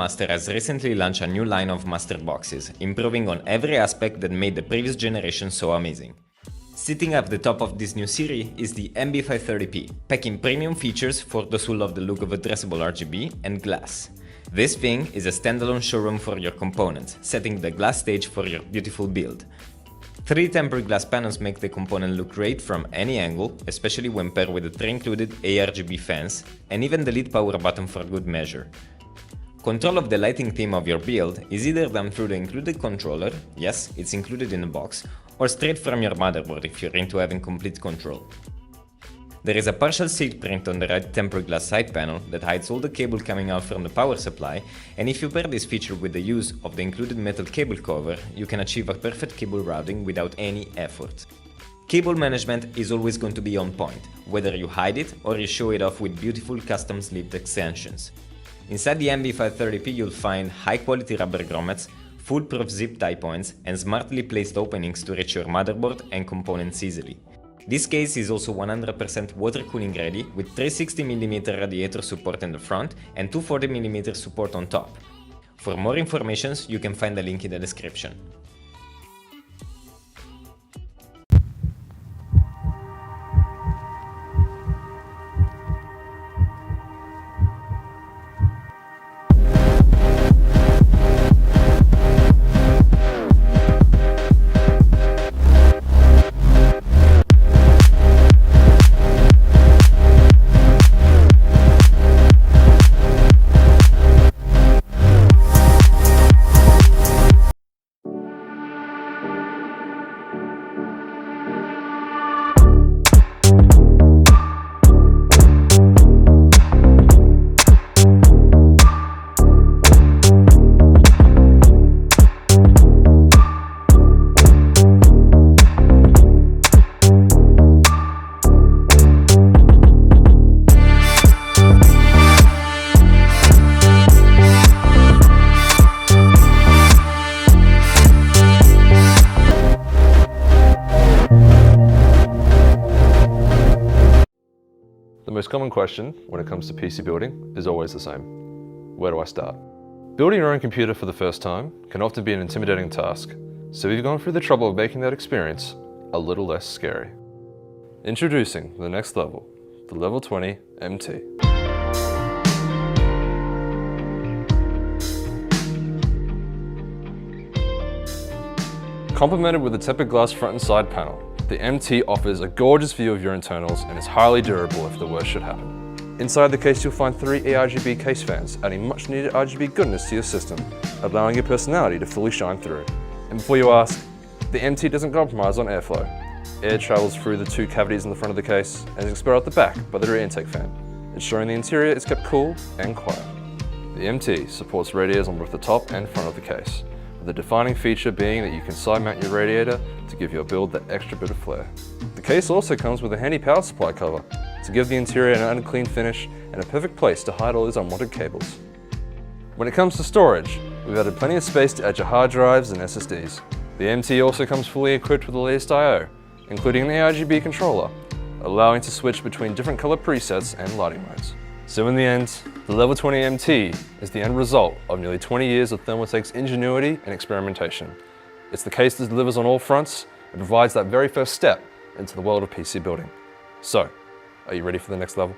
Master has recently launched a new line of MasterBoxes, improving on every aspect that made the previous generation so amazing. Sitting at the top of this new series is the MB530P, packing premium features for those who love the look of addressable RGB and glass. This thing is a standalone showroom for your components, setting the glass stage for your beautiful build. 3 tempered glass panels make the component look great from any angle, especially when paired with the 3 included ARGB fans, and even the lead power button for good measure. Control of the lighting theme of your build is either done through the included controller, yes, it's included in the box, or straight from your motherboard if you're into having complete control. There is a partial seal print on the right tempered glass side panel that hides all the cable coming out from the power supply, and if you pair this feature with the use of the included metal cable cover, you can achieve a perfect cable routing without any effort. Cable management is always going to be on point, whether you hide it or you show it off with beautiful custom sleeved extensions. Inside the MB530P you'll find high-quality rubber grommets, foolproof zip tie points, and smartly placed openings to reach your motherboard and components easily. This case is also 100% water cooling ready with 360mm radiator support in the front and 240mm support on top. For more information, you can find the link in the description. The most common question when it comes to PC building is always the same. Where do I start? Building your own computer for the first time can often be an intimidating task, so we've gone through the trouble of making that experience a little less scary. Introducing the next level, the Level 20 MT. Complemented with a tempered glass front and side panel, the MT offers a gorgeous view of your internals and is highly durable if the worst should happen. Inside the case you'll find 3 ARGB case fans, adding much needed RGB goodness to your system, allowing your personality to fully shine through. And before you ask, the MT doesn't compromise on airflow. Air travels through the 2 cavities in the front of the case and is expelled out the back by the rear intake fan, ensuring the interior is kept cool and quiet. The MT supports radiators on both the top and front of the case, with the defining feature being that you can side mount your radiator to give your build that extra bit of flair. The case also comes with a handy power supply cover to give the interior an unclean finish and a perfect place to hide all those unwanted cables. When it comes to storage, we've added plenty of space to add your hard drives and SSDs. The MT also comes fully equipped with the latest I/O, including an ARGB controller, allowing to switch between different color presets and lighting modes. So in the end, the Level 20 MT is the end result of nearly 20 years of Thermaltake's ingenuity and experimentation. It's the case that delivers on all fronts and provides that very first step into the world of PC building. So, are you ready for the next level?